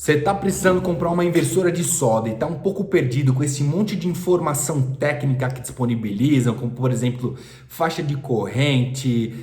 Você está precisando comprar uma inversora de solda e está um pouco perdido com esse monte de informação técnica que disponibilizam, como por exemplo, faixa de corrente,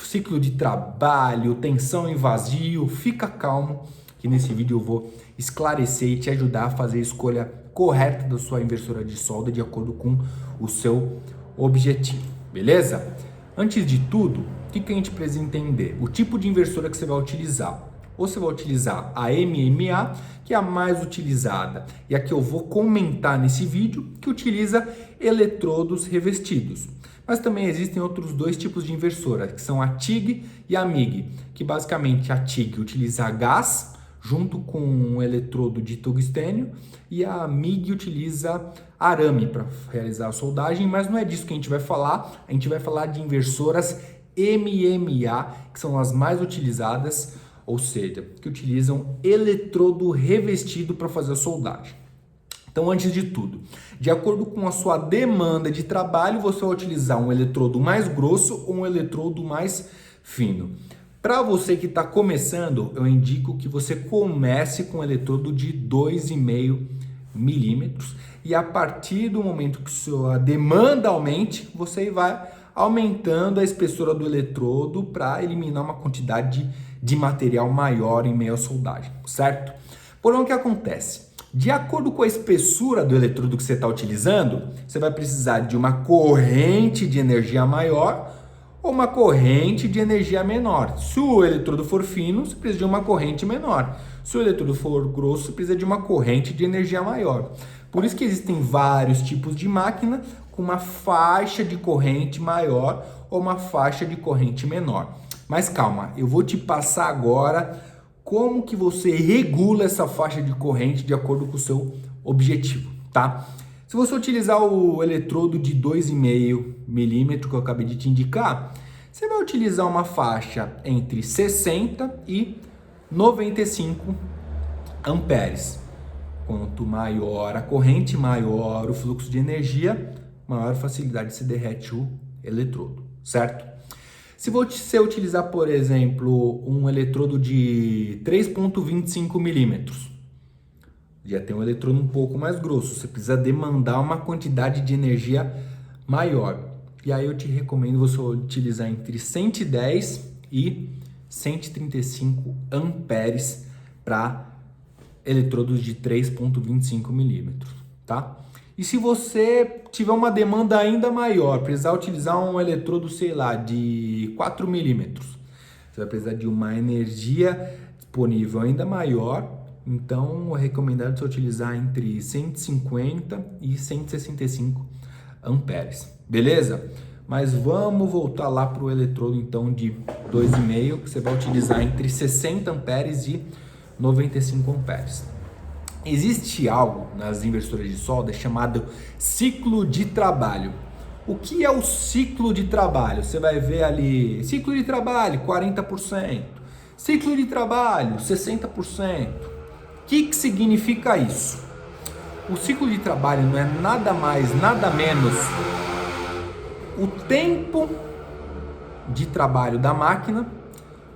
ciclo de trabalho, tensão em vazio. Fica calmo que nesse vídeo eu vou esclarecer e te ajudar a fazer a escolha correta da sua inversora de solda de acordo com o seu objetivo, beleza? Antes de tudo, o que a gente precisa entender? O tipo de inversora que você vai utilizar. Ou você vai utilizar a MMA, que é a mais utilizada, e a que eu vou comentar nesse vídeo, que utiliza eletrodos revestidos. Mas também existem outros dois tipos de inversora, que são a TIG e a MIG, que basicamente a TIG utiliza gás junto com um eletrodo de tungstênio e a MIG utiliza arame para realizar a soldagem, mas não é disso que a gente vai falar de inversoras MMA, que são as mais utilizadas, ou seja, que utilizam eletrodo revestido para fazer a soldagem. Então, antes de tudo, de acordo com a sua demanda de trabalho, você vai utilizar um eletrodo mais grosso ou um eletrodo mais fino. Para você que está começando, eu indico que você comece com um eletrodo de 2,5 milímetros e a partir do momento que sua demanda aumente, você vai aumentando a espessura do eletrodo para eliminar uma quantidade de material maior em meio à soldagem, certo? Porém, o que acontece? De acordo com a espessura do eletrodo que você está utilizando, você vai precisar de uma corrente de energia maior ou uma corrente de energia menor. Se o eletrodo for fino, você precisa de uma corrente menor. Se o eletrodo for grosso, você precisa de uma corrente de energia maior. Por isso que existem vários tipos de máquina com uma faixa de corrente maior ou uma faixa de corrente menor. Mas calma, eu vou te passar agora como que você regula essa faixa de corrente de acordo com o seu objetivo, tá? Se você utilizar o eletrodo de 2,5 milímetros que eu acabei de te indicar, você vai utilizar uma faixa entre 60 e 95 amperes. Quanto maior a corrente, maior o fluxo de energia, maior a facilidade de se derrete o eletrodo, certo? Se você utilizar, por exemplo, um eletrodo de 3,25 milímetros, já tem um eletrodo um pouco mais grosso, você precisa demandar uma quantidade de energia maior. E aí eu te recomendo você utilizar entre 110 e 135 amperes para eletrodos de 3,25 milímetros, tá? E se você tiver uma demanda ainda maior, precisar utilizar um eletrodo, sei lá, de 4 milímetros, você vai precisar de uma energia disponível ainda maior. Então, é recomendado você utilizar entre 150 e 165 amperes, beleza? Mas vamos voltar lá para o eletrodo, então, de 2,5, que você vai utilizar entre 60 amperes e 95 amperes. Existe algo nas inversoras de solda chamado ciclo de trabalho. O que é o ciclo de trabalho? Você vai ver ali, ciclo de trabalho 40%, ciclo de trabalho 60%. O que significa isso? O ciclo de trabalho não é nada mais, nada menos o tempo de trabalho da máquina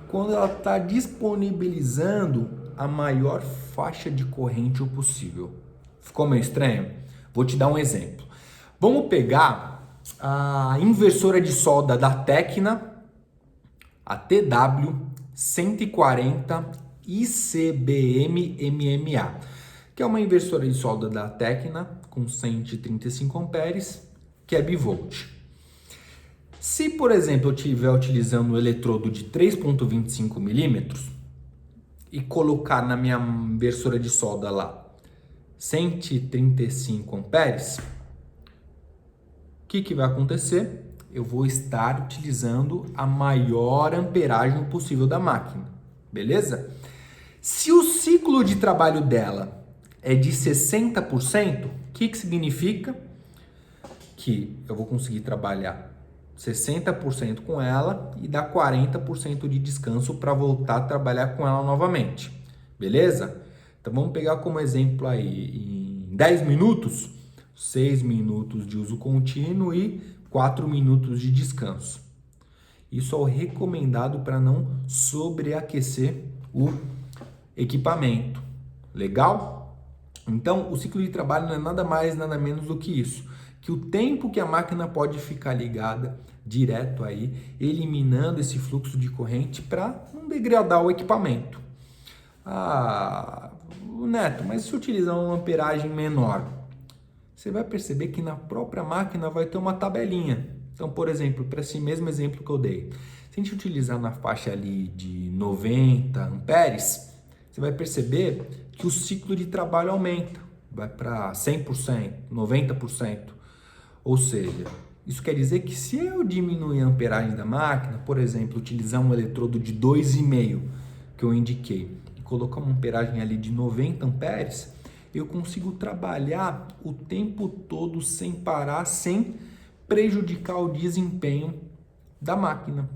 quando ela está disponibilizando a maior faixa de corrente possível. Ficou meio estranho? Vou te dar um exemplo. Vamos pegar a inversora de solda da Tecna, a TW140 ICBM MMA, que é uma inversora de solda da Tecna com 135 amperes, que é bivolt. Se, por exemplo, eu estiver utilizando um eletrodo de 3,25 milímetros e colocar na minha inversora de solda lá 135 amperes, o que vai acontecer? Eu vou estar utilizando a maior amperagem possível da máquina, beleza? Se o ciclo de trabalho dela é de 60%, o que significa? Que eu vou conseguir trabalhar 60% com ela e dar 40% de descanso para voltar a trabalhar com ela novamente, beleza? Então vamos pegar como exemplo aí, em 10 minutos, 6 minutos de uso contínuo e 4 minutos de descanso. Isso é o recomendado para não sobreaquecer o equipamento. Legal? Então, o ciclo de trabalho não é nada mais, nada menos do que isso. Que o tempo que a máquina pode ficar ligada direto aí, eliminando esse fluxo de corrente para não degradar o equipamento. Ah, Neto, mas se utilizar uma amperagem menor, você vai perceber que na própria máquina vai ter uma tabelinha. Então, por exemplo, para esse mesmo exemplo que eu dei, se a gente utilizar na faixa ali de 90 amperes, você vai perceber que o ciclo de trabalho aumenta, vai para 100%, 90%. Ou seja, isso quer dizer que se eu diminuir a amperagem da máquina, por exemplo, utilizar um eletrodo de 2,5 que eu indiquei e colocar uma amperagem ali de 90 amperes, eu consigo trabalhar o tempo todo sem parar, sem prejudicar o desempenho da máquina.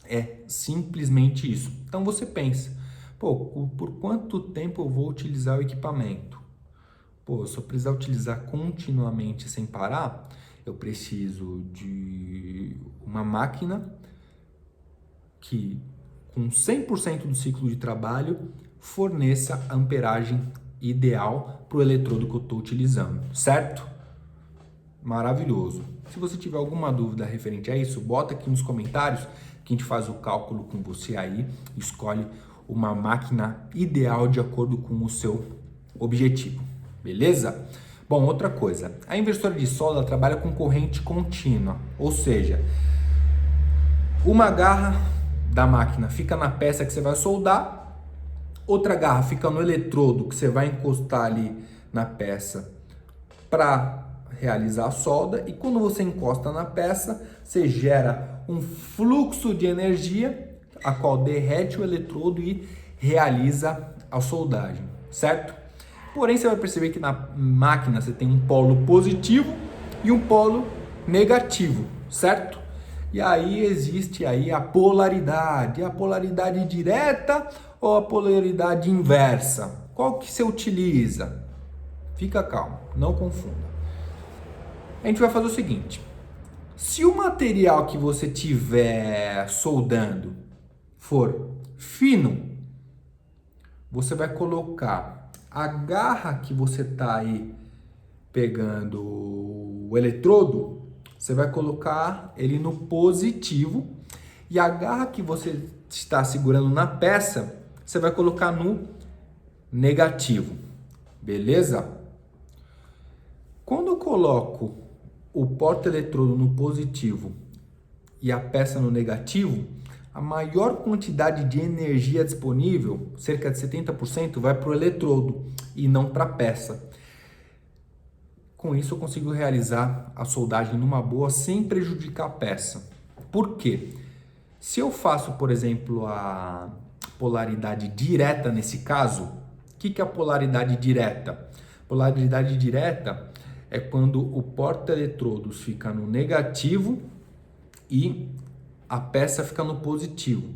É simplesmente isso. Então você pensa, pô, por quanto tempo eu vou utilizar o equipamento? Pô, se eu precisar utilizar continuamente sem parar, eu preciso de uma máquina que, com 100% do ciclo de trabalho, forneça a amperagem ideal para o eletrodo que eu estou utilizando, certo? Maravilhoso. Se você tiver alguma dúvida referente a isso, bota aqui nos comentários que a gente faz o cálculo com você aí, escolhe uma máquina ideal de acordo com o seu objetivo, beleza? Bom, outra coisa, a inversora de solda trabalha com corrente contínua, ou seja, uma garra da máquina fica na peça que você vai soldar, outra garra fica no eletrodo que você vai encostar ali na peça para realizar a solda, e quando você encosta na peça, você gera um fluxo de energia, a qual derrete o eletrodo e realiza a soldagem, certo? Porém, você vai perceber que na máquina você tem um polo positivo e um polo negativo, certo? E aí existe aí a polaridade direta ou a polaridade inversa? Qual que você utiliza? Fica calmo, não confunda. A gente vai fazer o seguinte, se o material que você tiver soldando for fino, você vai colocar a garra que você está aí pegando o eletrodo, você vai colocar ele no positivo, e a garra que você está segurando na peça, você vai colocar no negativo, beleza? Quando eu coloco o porta-eletrodo no positivo e a peça no negativo, a maior quantidade de energia disponível, cerca de 70%, vai para o eletrodo e não para a peça. Com isso eu consigo realizar a soldagem numa boa sem prejudicar a peça. Por quê? Se eu faço, por exemplo, a polaridade direta nesse caso, o que é a polaridade direta? Polaridade direta é quando o porta-eletrodos fica no negativo e a peça fica no positivo.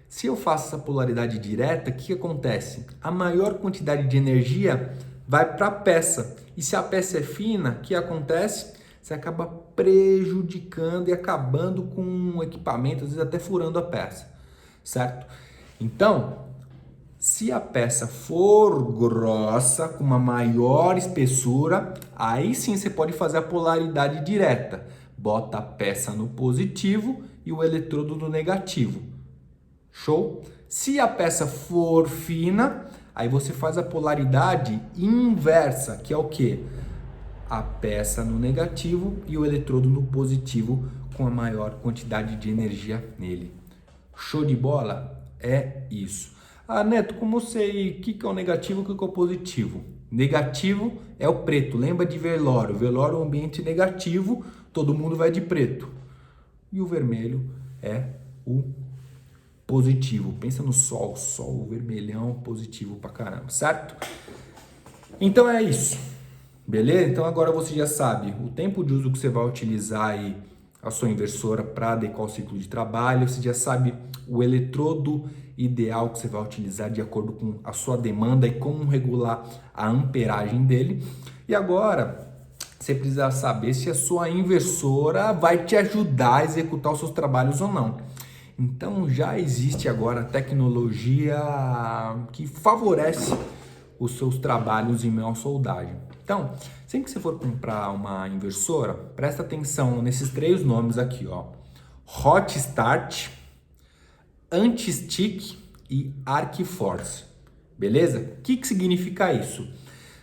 Se eu faço essa polaridade direta, o que acontece? A maior quantidade de energia vai para a peça. E se a peça é fina, o que acontece? Você acaba prejudicando e acabando com o equipamento, às vezes até furando a peça, certo? Então, se a peça for grossa, com uma maior espessura, aí sim você pode fazer a polaridade direta. Bota a peça no positivo e o eletrodo no negativo. Show? Se a peça for fina, aí você faz a polaridade inversa, que é o quê? A peça no negativo e o eletrodo no positivo, com a maior quantidade de energia nele. Show de bola? É isso. Ah, Neto, como eu sei o que é o negativo e o que é o positivo? Negativo é o preto, lembra de velório. Velório é um ambiente negativo, todo mundo vai de preto. E o vermelho é o positivo. Pensa no sol, sol vermelhão, positivo pra caramba, certo? Então é isso, beleza? Então agora você já sabe o tempo de uso que você vai utilizar aí a sua inversora para adequar o ciclo de trabalho, você já sabe o eletrodo ideal que você vai utilizar de acordo com a sua demanda e como regular a amperagem dele. E agora você precisa saber se a sua inversora vai te ajudar a executar os seus trabalhos ou não. Então já existe agora tecnologia que favorece os seus trabalhos em meio à soldagem. Então, sempre que você for comprar uma inversora, presta atenção nesses 3 nomes aqui, ó. Hot Start, Anti-Stick e Arc-Force. Beleza? O que significa isso?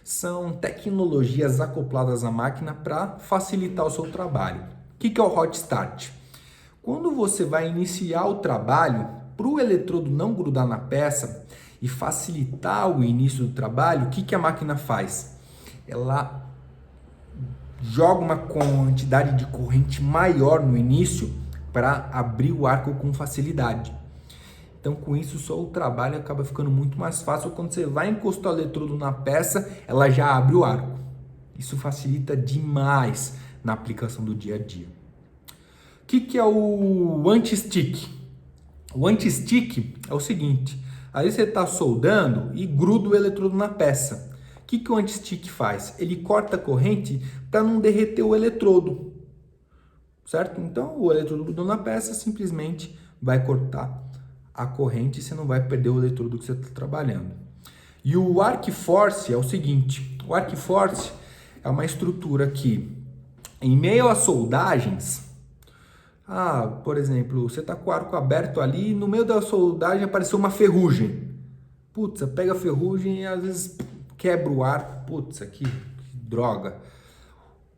São tecnologias acopladas à máquina para facilitar o seu trabalho. O que é o Hot Start? Quando você vai iniciar o trabalho, para o eletrodo não grudar na peça e facilitar o início do trabalho, o que a máquina faz? Ela joga uma quantidade de corrente maior no início para abrir o arco com facilidade. Então, com isso, só o trabalho acaba ficando muito mais fácil. Quando você vai encostar o eletrodo na peça, ela já abre o arco. Isso facilita demais na aplicação do dia a dia. O que é o anti-stick? O anti-stick é o seguinte: aí você está soldando e gruda o eletrodo na peça. O que o anti-stick faz? Ele corta a corrente para não derreter o eletrodo, certo? Então, o eletrodo grudou na peça, simplesmente vai cortar a corrente e você não vai perder o eletrodo que você está trabalhando. E o Arc-Force é o seguinte: o Arc-Force é uma estrutura que, em meio às soldagens, por exemplo, você está com o arco aberto ali e no meio da soldagem apareceu uma ferrugem. Putz, pega a ferrugem e às vezes quebra o arco. Putz, que droga.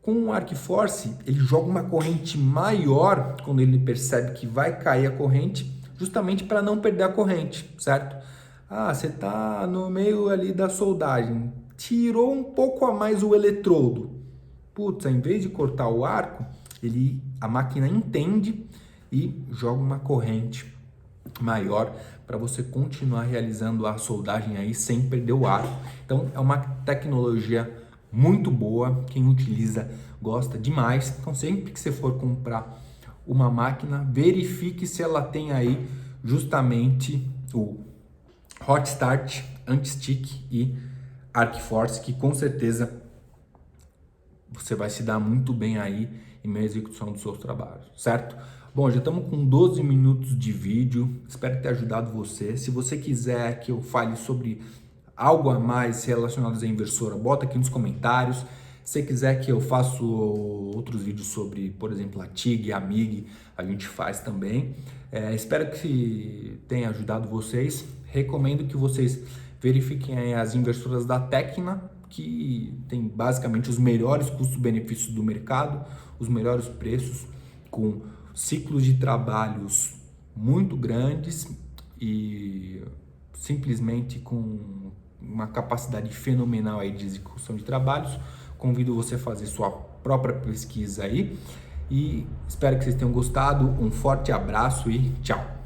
Com o Arc-Force, ele joga uma corrente maior quando ele percebe que vai cair a corrente, justamente para não perder a corrente, certo? Você está no meio ali da soldagem, tirou um pouco a mais o eletrodo. Putz, em vez de cortar o arco, a máquina entende e joga uma corrente maior para você continuar realizando a soldagem aí sem perder o arco. Então, é uma tecnologia muito boa, quem utiliza gosta demais. Então, sempre que você for comprar uma máquina, verifique se ela tem aí justamente o Hot Start, Anti-Stick e Arc-Force, que com certeza você vai se dar muito bem aí em meio à execução dos seus trabalhos, certo? Bom, já estamos com 12 minutos de vídeo, espero ter ajudado você. Se você quiser que eu fale sobre algo a mais relacionado à inversora, bota aqui nos comentários. Se você quiser que eu faça outros vídeos sobre, por exemplo, a TIG, a MIG, a gente faz também. Espero que tenha ajudado vocês. Recomendo que vocês verifiquem as inversoras da Tecna, que tem basicamente os melhores custos-benefícios do mercado, os melhores preços, com ciclos de trabalhos muito grandes e simplesmente com uma capacidade fenomenal aí de execução de trabalhos. Convido você a fazer sua própria pesquisa aí e espero que vocês tenham gostado. Um forte abraço e tchau!